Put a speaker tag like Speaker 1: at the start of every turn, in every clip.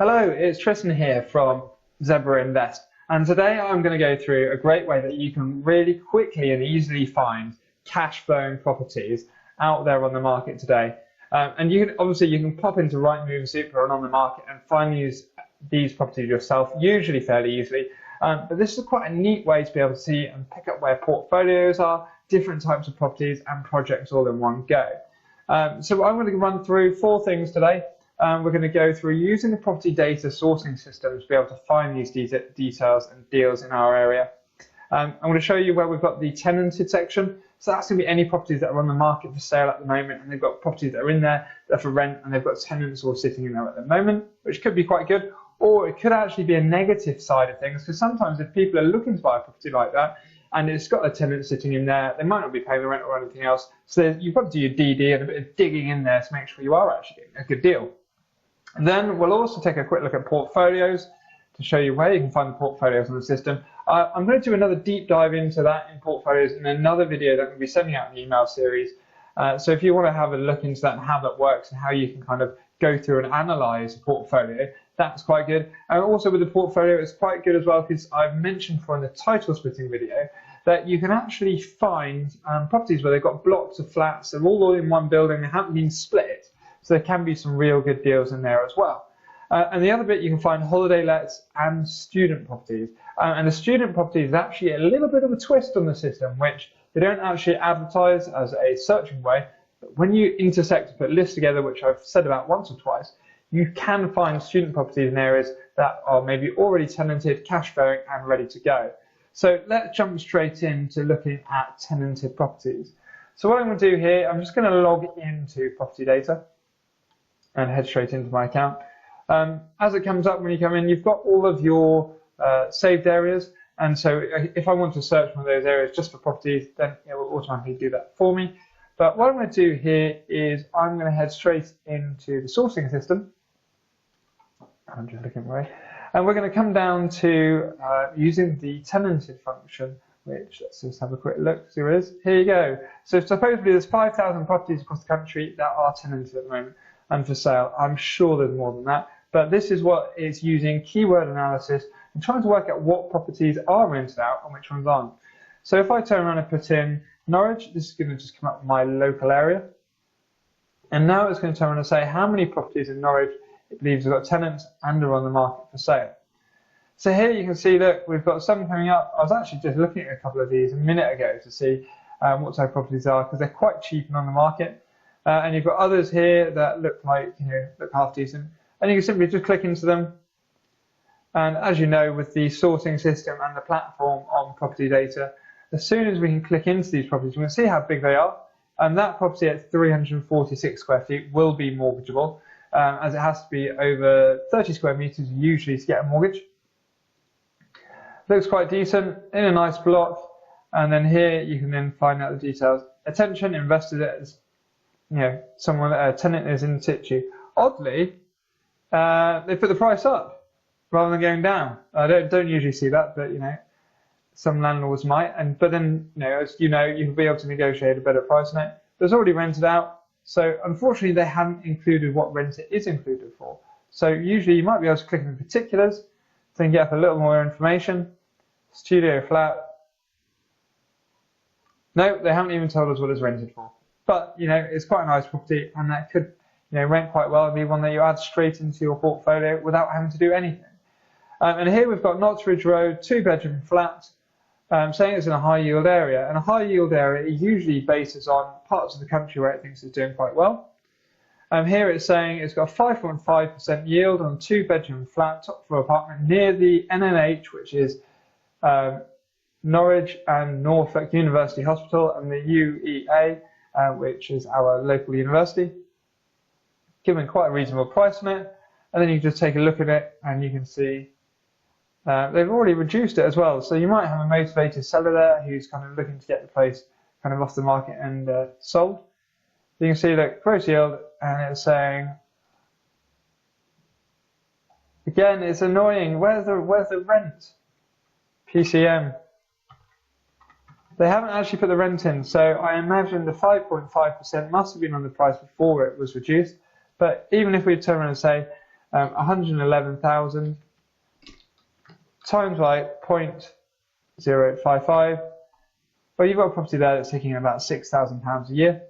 Speaker 1: Hello, it's Tristan here from ZebraInvest, and today I'm going to go through a great way that you can really quickly and easily find cash flowing properties out there on the market today. And you can pop into Rightmove, Super, and on the market and find these properties yourself, usually fairly easily. But this is quite a neat way to be able to see and pick up where portfolios are, different types of properties and projects all in one go. So I'm going to run through 4 things today. We're going to go through using the property data sourcing system to be able to find these details and deals in our area. I'm going to show you where we've got the tenanted section. So that's going to be any properties that are on the market for sale at the moment, and they've got properties that are in there that are for rent, and they've got tenants all sitting in there at the moment, which could be quite good. Or it could actually be a negative side of things, because sometimes if people are looking to buy a property like that and it's got a tenant sitting in there, they might not be paying the rent or anything else. So you've got to do your DD and a bit of digging in there to make sure you are actually getting a good deal. And then we'll also take a quick look at portfolios to show you where you can find the portfolios on the system. I'm going to do another deep dive into that in portfolios in another video that I'm going to be sending out in the email series. So if you want to have a look into that and how that works and how you can kind of go through and analyze a portfolio, that's quite good. And also with the portfolio, it's quite good as well, because I've mentioned in the title splitting video that you can actually find properties where they've got blocks of flats, they're all in one building, they haven't been split. So there can be some real good deals in there as well. And the other bit, you can find holiday lets and student properties. And the student property is actually a little bit of a twist on the system, which they don't actually advertise as a searching way. But when you intersect and put lists together, which I've said about once or twice, you can find student properties in areas that are maybe already tenanted, cash flowing, and ready to go. So let's jump straight into looking at tenanted properties. So what I'm going to do here, I'm just going to log into property data and head straight into my account. As it comes up when you come in, you've got all of your saved areas, and so if I want to search one of those areas just for properties, then it will automatically do that for me. But what I'm going to do here is I'm going to head straight into the sourcing system. I'm just looking away, and we're going to come down to using the tenanted function, which let's just have a quick look, see what it is. Here you go. So supposedly there's 5,000 properties across the country that are tenanted at the moment and for sale. I'm sure there's more than that, but this is what it's using keyword analysis and trying to work out what properties are rented out and which ones aren't. So if I turn around and put in Norwich, this is going to just come up with my local area, and now it's going to turn around and say how many properties in Norwich it believes have got tenants and are on the market for sale. So here you can see that we've got some coming up. I was actually just looking at a couple of these a minute ago to see what type of properties are, because they're quite cheap and on the market. And you've got others here that look like, look half decent. And you can simply just click into them. And as you know, with the sourcing system and the platform on property data, as soon as we can click into these properties, we can see how big they are. And that property at 346 square feet will be mortgageable, as it has to be over 30 square meters usually to get a mortgage. Looks quite decent, in a nice block. And then here you can then find out the details. Attention, invested as someone, a tenant is in situ. Oddly, they put the price up rather than going down. I don't usually see that, but some landlords might. But then, as you'll be able to negotiate a better price on it. But it's already rented out, so unfortunately they haven't included what rent it is included for. So usually you might be able to click in the particulars, so you can get up a little more information. Studio flat. No, they haven't even told us what it's rented for. But it's quite a nice property, and that could rent quite well and be one that you add straight into your portfolio without having to do anything. And here we've got Knotsbridge Road, 2-bedroom flat, saying it's in a high yield area. And a high yield area usually bases on parts of the country where it thinks it's doing quite well. Here it's saying it's got a 5.5% yield on 2-bedroom flat, top floor apartment near the NNH, which is Norwich and Norfolk University Hospital, and the UEA, which is our local university. Given quite a reasonable price on it, and then you can just take a look at it and you can see they've already reduced it as well. So you might have a motivated seller there who's kind of looking to get the place kind of off the market and sold. You can see that gross yield, and it's saying, again, it's annoying. Where's the rent? PCM. They haven't actually put the rent in, so I imagine the 5.5% must have been on the price before it was reduced. But even if we turn around and say 111,000 times by 0.055. Well, you've got a property there that's taking about £6,000 a year.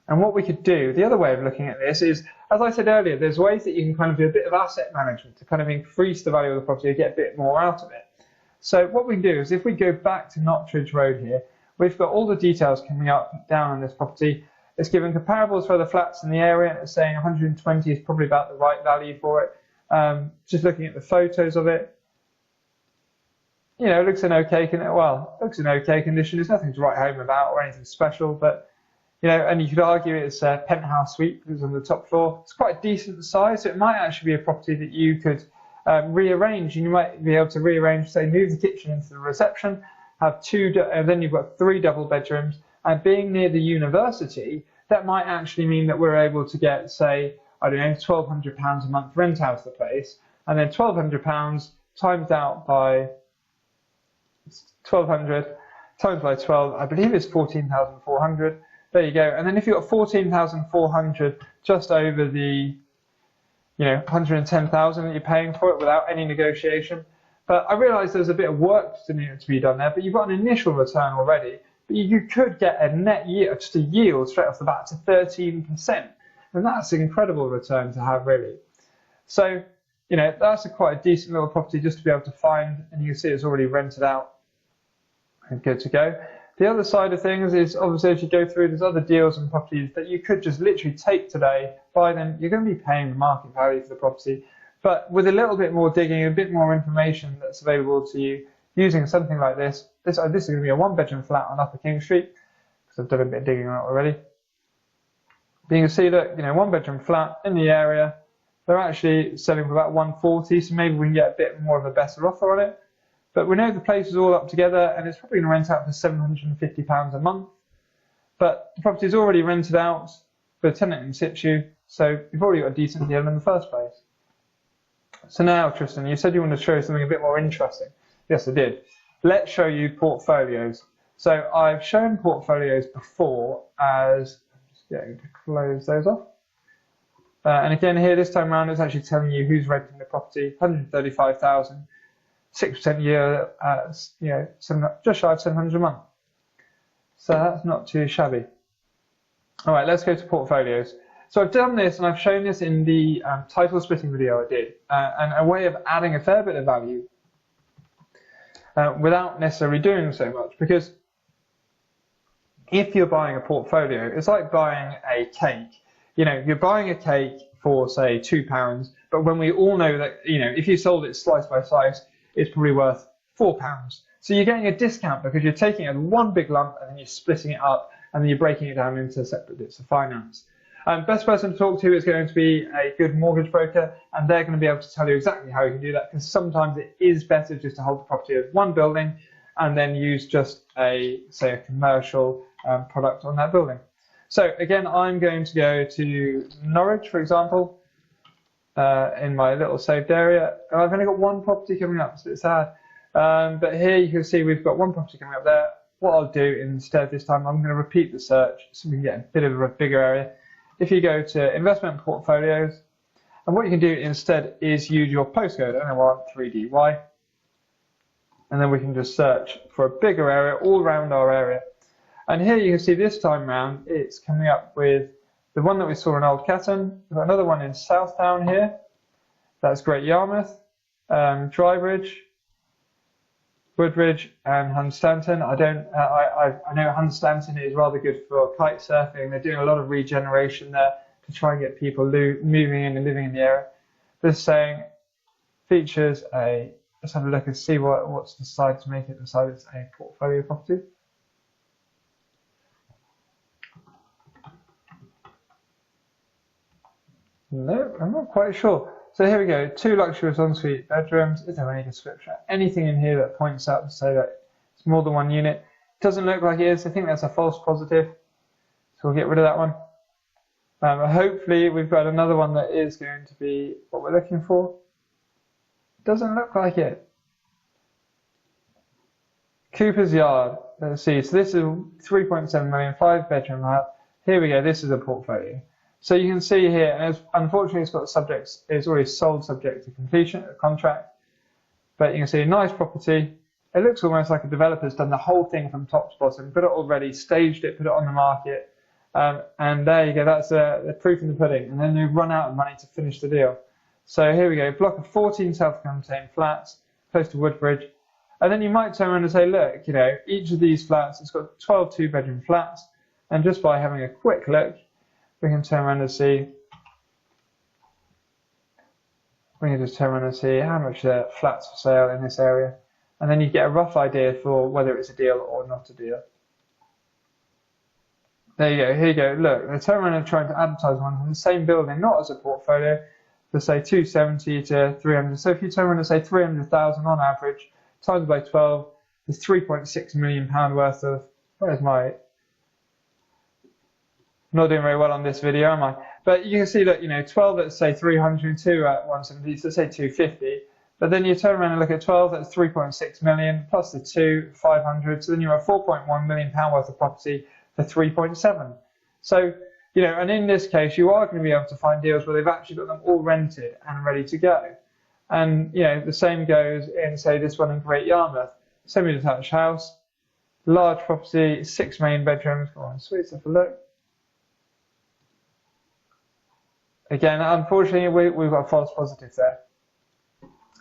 Speaker 1: And what we could do, the other way of looking at this is, as I said earlier, there's ways that you can kind of do a bit of asset management to kind of increase the value of the property and get a bit more out of it. So what we can do is if we go back to Notridge Road here, we've got all the details coming up down on this property. It's given comparables for the flats in the area. It's saying 120 is probably about the right value for it. Just looking at the photos of it, you know, it looks in okay condition. There's nothing to write home about or anything special, but you know, and you could argue it's a penthouse suite because it's on the top floor. It's quite a decent size, so it might actually be a property that you could rearrange. And you might be able to rearrange, say, move the kitchen into the reception, have and then you've got 3 double bedrooms. And being near the university, that might actually mean that we're able to get, say, I don't know, £1,200 a month rent out of the place, and then £1,200 times out by 1,200 times by 12, I believe it's 14,400. There you go. And then if you've got 14,400 just over the, 110,000 that you're paying for it without any negotiation. But I realise there's a bit of work to be done there, but you've got an initial return already. But you could get a net yield, just a yield straight off the bat to 13%. And that's an incredible return to have, really. So, that's quite a decent little property just to be able to find. And you can see it's already rented out and good to go. The other side of things is obviously as you go through, there's other deals and properties that you could just literally take today, buy them. You're going to be paying the market value for the property, but with a little bit more digging, a bit more information that's available to you using something like this. This is going to be a 1-bedroom flat on Upper King Street because I've done a bit of digging on it already. But you can see that 1-bedroom flat in the area, they're actually selling for about 140, so maybe we can get a bit more of a better offer on it. But we know the place is all up together and it's probably going to rent out for £750 a month. But the property is already rented out for a tenant in situ, so you've already got a decent deal in the first place. So now, Tristan, you said you wanted to show something a bit more interesting. Yes, I did. Let's show you portfolios. So I've shown portfolios before as, I'm just getting to close those off. And again here, this time around, it's actually telling you who's renting the property, 135,000. 6% year, just shy of 700 a month. So that's not too shabby. All right, let's go to portfolios. So I've done this and I've shown this in the title splitting video I did, and a way of adding a fair bit of value without necessarily doing so much. Because if you're buying a portfolio, it's like buying a cake. You're buying a cake for, say, £2, but when we all know that, if you sold it slice by slice, it's probably worth £4. So you're getting a discount because you're taking it in one big lump and then you're splitting it up and then you're breaking it down into separate bits of finance. Best person to talk to is going to be a good mortgage broker, and they're going to be able to tell you exactly how you can do that, because sometimes it is better just to hold the property as one building and then use just a commercial product on that building. So again, I'm going to go to Norwich, for example, in my little saved area. I've only got one property coming up, so it's sad. But here you can see we've got one property coming up there. What I'll do instead this time, I'm going to repeat the search so we can get a bit of a bigger area. If you go to investment portfolios, and what you can do instead is use your postcode, NO13DY, and then we can just search for a bigger area all around our area. And here you can see this time round it's coming up with the one that we saw in Old Catton. We've got another one in Southtown here. That's Great Yarmouth, Drybridge, Woodridge, and Hunstanton. I know Hunstanton is rather good for kite surfing. They're doing a lot of regeneration there to try and get people moving in and living in the area. This saying features a. Let's have a look and see what's decided to make it decide it's a portfolio property. No, I'm not quite sure. So here we go, 2 luxurious ensuite bedrooms. Is there any description? Anything in here that points out to say that it's more than one unit? It doesn't look like it is. I think that's a false positive. So we'll get rid of that one. Hopefully we've got another one that is going to be what we're looking for. Doesn't look like it. Cooper's Yard. Let's see. So this is 3.7 million, 5-bedroom house. Here we go. This is a portfolio. So you can see here, and unfortunately it's got subjects, it's already sold subject to completion, a contract. But you can see a nice property. It looks almost like a developer's done the whole thing from top to bottom, put it all ready, staged it, put it on the market. And there you go, that's the proof in the pudding. And then you run out of money to finish the deal. So here we go, block of 14 self-contained flats, close to Woodbridge. And then you might turn around and say, look, you know, each of these flats, it's got 12 two-bedroom flats. And just by having a quick look, we can turn around and see, we can just turn around and see how much flats for sale in this area. And then you get a rough idea for whether it's a deal or not a deal. There you go, here you go, look, they're turning around and trying to advertise one in the same building, not as a portfolio, to say 270 to 300. So if you turn around and say 300,000 on average, times by 12, there's £3.6 million worth of, where's my, not doing very well on this video, am I? But you can see that, you know, 12, let's say 300, 2 at 170, so let's say 250. But then you turn around and look at 12, that's 3.6 million, plus the 2, 500. So then you're at £4.1 million worth of property for 3.7. So, you know, and in this case, you are going to be able to find deals where they've actually got them all rented and ready to go. And, you know, the same goes in, say, this one in Great Yarmouth. Semi-detached house, large property, 6 main bedrooms. Go on, sweet, let's have a look. Again, unfortunately, we've got a false positive there.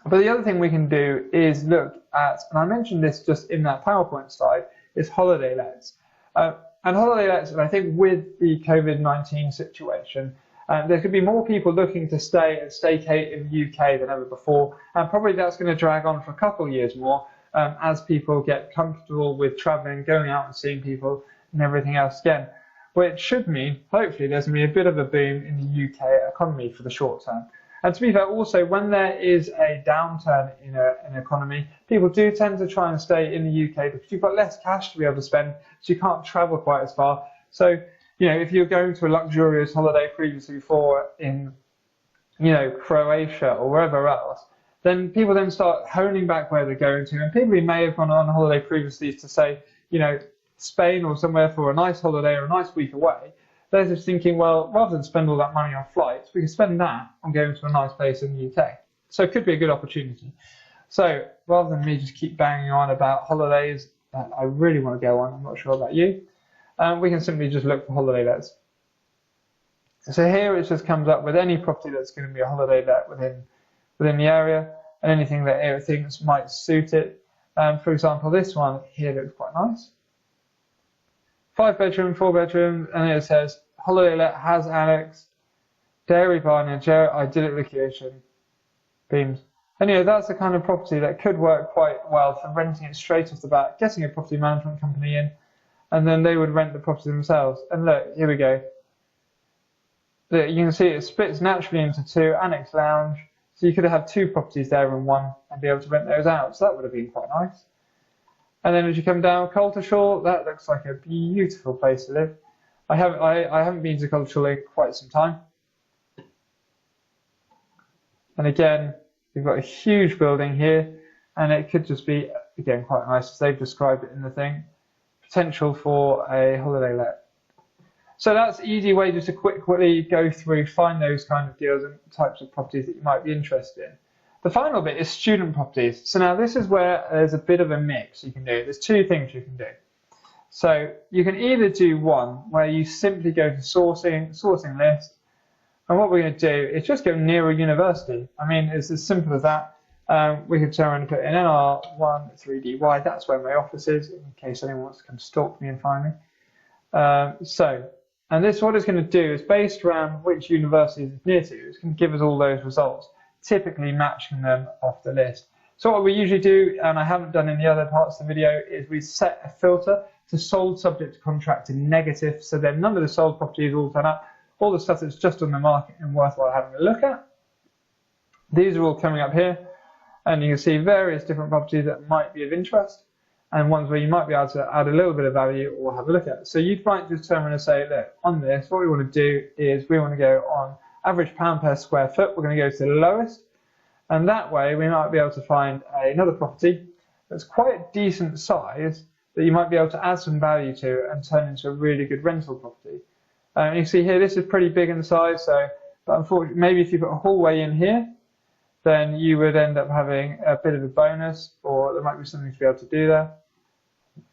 Speaker 1: But the other thing we can do is look at, and I mentioned this just in that PowerPoint slide, is holiday lets. And holiday lets, and I think with the COVID-19 situation, there could be more people looking to stay and staycate in the UK than ever before, and probably that's going to drag on for a couple of years more as people get comfortable with travelling, going out and seeing people and everything else again. Which should mean, hopefully, there's going to be a bit of a boom in the UK economy for the short term. And to be fair, also, when there is a downturn in an economy, people do tend to try and stay in the UK because you've got less cash to be able to spend, so you can't travel quite as far. So, you know, if you're going to a luxurious holiday previously before in, you know, Croatia or wherever else, then people then start honing back where they're going to. And people who may have gone on a holiday previously to say, you know, Spain or somewhere for a nice holiday or a nice week away, they're just thinking, well, rather than spend all that money on flights, we can spend that on going to a nice place in the UK. So it could be a good opportunity. So rather than me just keep banging on about holidays that I really want to go on, I'm not sure about you, we can simply just look for holiday lets. So here it just comes up with any property that's going to be a holiday let within the area, and anything that it thinks might suit it. For example, this one here looks quite nice. 5 bedroom, 4 bedroom, and it says holiday let has annex, dairy barn and idyllic location, beams. And you know, that's the kind of property that could work quite well for renting it straight off the bat, getting a property management company in, and then they would rent the property themselves. And look, here we go. Look, you can see it splits naturally into 2, annex lounge, so you could have 2 properties there in one and be able to rent those out. So that would have been quite nice. And then as you come down Coltershall, that looks like a beautiful place to live. I haven't been to Coltershall in quite some time. And again, we've got a huge building here, and it could just be, again, quite nice as they've described it in the thing. Potential for a holiday let. So that's an easy way just to quickly go through, find those kind of deals and types of properties that you might be interested in. The final bit is student properties. So now this is where there's a bit of a mix you can do. There's 2 things you can do. So you can either do one where you simply go to sourcing list, and what we're going to do is just go near a university. I mean, it's as simple as that. We could turn around and put in NR1 3DY. That's where my office is, in case anyone wants to come stalk me and find me. And this, what it's going to do is based around which university it's near to, it's going to give us all those results, typically matching them off the list. So what we usually do, and I haven't done in the other parts of the video, is we set a filter to sold subject to contract in negative, so then none of the sold properties all turn up, all the stuff that's just on the market and worthwhile having a look at. These are all coming up here, and you can see various different properties that might be of interest, and ones where you might be able to add a little bit of value or have a look at. So you might just turn around and say, look, on this, what we want to do is we want to go on average pound per square foot. We're going to go to the lowest, and that way we might be able to find another property that's quite decent size that you might be able to add some value to and turn into a really good rental property. And you see here, this is pretty big in size, so but unfortunately, maybe if you put a hallway in here, then you would end up having a bit of a bonus, or there might be something to be able to do there.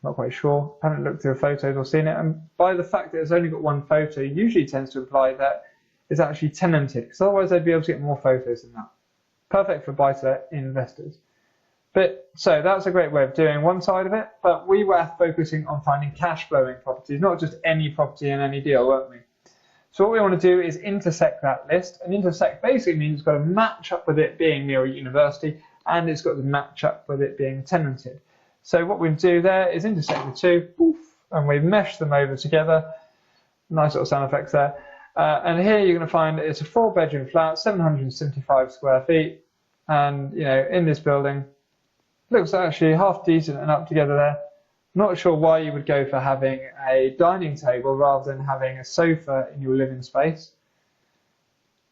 Speaker 1: Not quite sure. I haven't looked through the photos or seen it. And by the fact that it's only got one photo, usually tends to imply that it's actually tenanted, because otherwise they'd be able to get more photos than that. Perfect for buy-to-let investors. But so that's a great way of doing one side of it, but we were focusing on finding cash flowing properties, not just any property in any deal, weren't we? So what we want to do is intersect that list, and intersect basically means it's got to match up with it being near a university, and it's got to match up with it being tenanted. So what we do there is intersect the two, poof, and we mesh them over together. Nice little sound effects there. And here you're going to find it's a 4-bedroom flat, 775 square feet, and in this building, looks actually half decent and up together there. Not sure why you would go for having a dining table rather than having a sofa in your living space.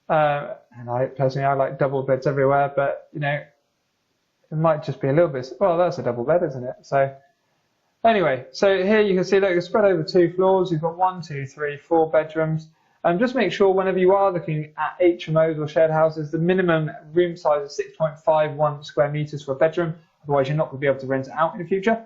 Speaker 1: And I like double beds everywhere, but it might just be a little bit. Well, that's a double bed, isn't it? So anyway, so here you can see that it's spread over 2 floors. You've got 1, 2, 3, 4 bedrooms. And just make sure whenever you are looking at HMOs or shared houses, the minimum room size is 6.51 square meters for a bedroom. Otherwise, you're not going to be able to rent it out in the future.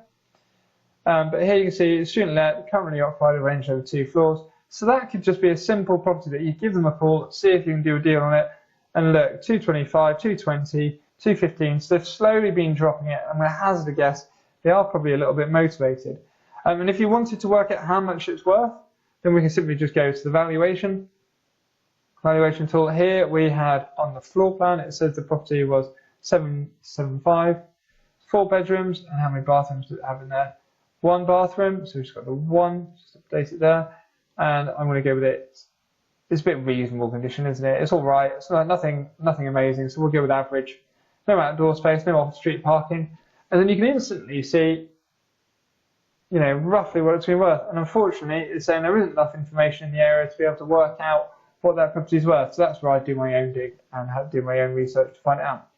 Speaker 1: But here you can see it's student let, currently occupied, arranged over 2 floors. So that could just be a simple property that you give them a call, see if you can do a deal on it. And look, 225, 220, 215. So they've slowly been dropping it. I'm going to hazard a guess they are probably a little bit motivated. And if you wanted to work out how much it's worth, then we can simply just go to the valuation tool. Here we had on the floor plan, it says the property was 775, 4 bedrooms, and how many bathrooms does it have in there? 1 bathroom, so we've just got the 1, just update it there, and I'm going to go with it. It's a bit reasonable condition, isn't it? It's all right. It's nothing amazing, so we'll go with average. No outdoor space, no off-street parking, and then you can instantly see roughly what it's been worth. And unfortunately, it's saying there isn't enough information in the area to be able to work out what that property is worth. So that's where I do my own dig and do my own research to find it out.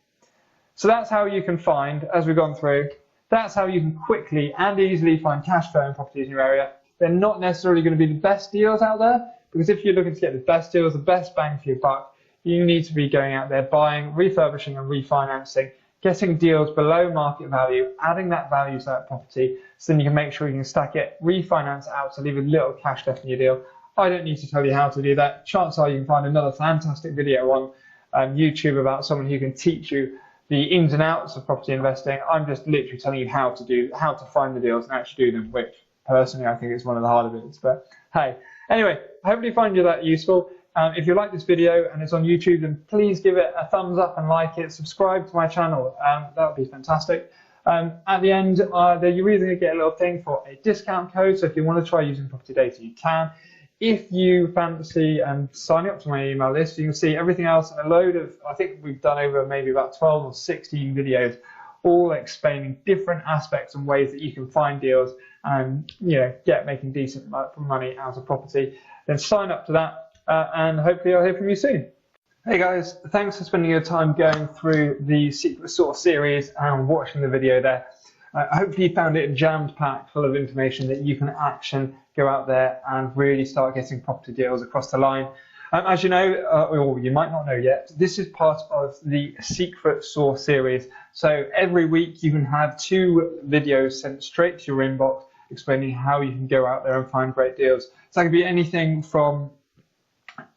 Speaker 1: So that's how you can find, as we've gone through, that's how you can quickly and easily find cash flowing properties in your area. They're not necessarily going to be the best deals out there, because if you're looking to get the best deals, the best bang for your buck, you need to be going out there buying, refurbishing and refinancing, getting deals below market value, adding that value to that property, so then you can make sure you can stack it, refinance it out to leave a little cash left in your deal. I don't need to tell you how to do that. Chances are you can find another fantastic video on YouTube about someone who can teach you the ins and outs of property investing. I'm just literally telling you how to find the deals and actually do them, which personally I think is one of the harder bits. But hey, anyway, hopefully you find that useful. If you like this video and it's on YouTube, then please give it a thumbs up and like it. Subscribe to my channel. That would be fantastic. At the end, you're either going to get a little thing for a discount code. So if you want to try using property data, you can. If you fancy signing up to my email list, you can see everything else and a load of, I think we've done over maybe about 12 or 16 videos, all explaining different aspects and ways that you can find deals and making decent money out of property. Then sign up to that. And hopefully I'll hear from you soon. Hey guys, thanks for spending your time going through the Secret Sauce series and watching the video there. Hopefully you found it jammed-packed full of information that you can action, go out there and really start getting property deals across the line. As you know, or you might not know yet, this is part of the Secret Sauce series. So every week you can have 2 videos sent straight to your inbox explaining how you can go out there and find great deals. So that could be anything from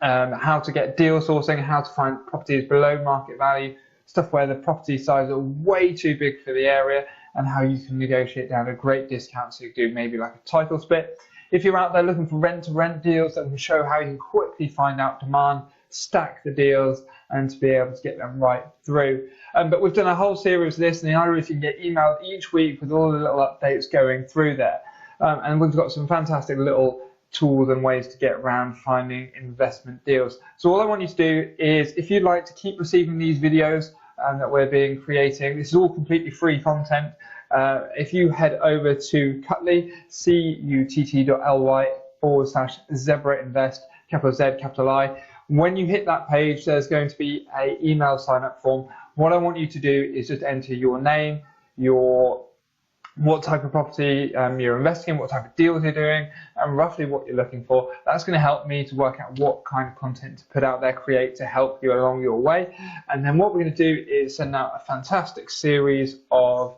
Speaker 1: how to get deal sourcing, how to find properties below market value, stuff where the property size are way too big for the area, and how you can negotiate down a great discount so you can do maybe like a title split. If you're out there looking for rent-to-rent deals, that will show how you can quickly find out demand, stack the deals, and to be able to get them right through. But we've done a whole series of this, and the idea is you can get emailed each week with all the little updates going through there. And we've got some fantastic little tools and ways to get around finding investment deals. So all I want you to do is, if you'd like to keep receiving these videos that we're creating, this is all completely free content. If you head over to Cuttly, cutt.ly/ZebraInvest, capital Z, capital I. When you hit that page, there's going to be an email sign-up form. What I want you to do is just enter your name, your what type of property you're investing in, what type of deals you're doing, and roughly what you're looking for. That's going to help me to work out what kind of content to put out there, create to help you along your way. And then what we're going to do is send out a fantastic series of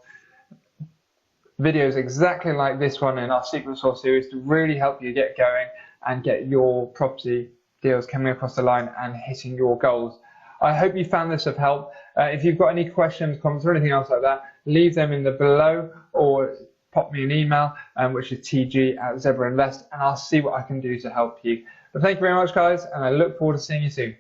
Speaker 1: videos exactly like this one in our Secret Sauce series to really help you get going and get your property deals coming across the line and hitting your goals. I hope you found this of help. If you've got any questions, comments, or anything else like that, leave them in the below or pop me an email, which is tg@ZebraInvest, and I'll see what I can do to help you. But thank you very much, guys, and I look forward to seeing you soon.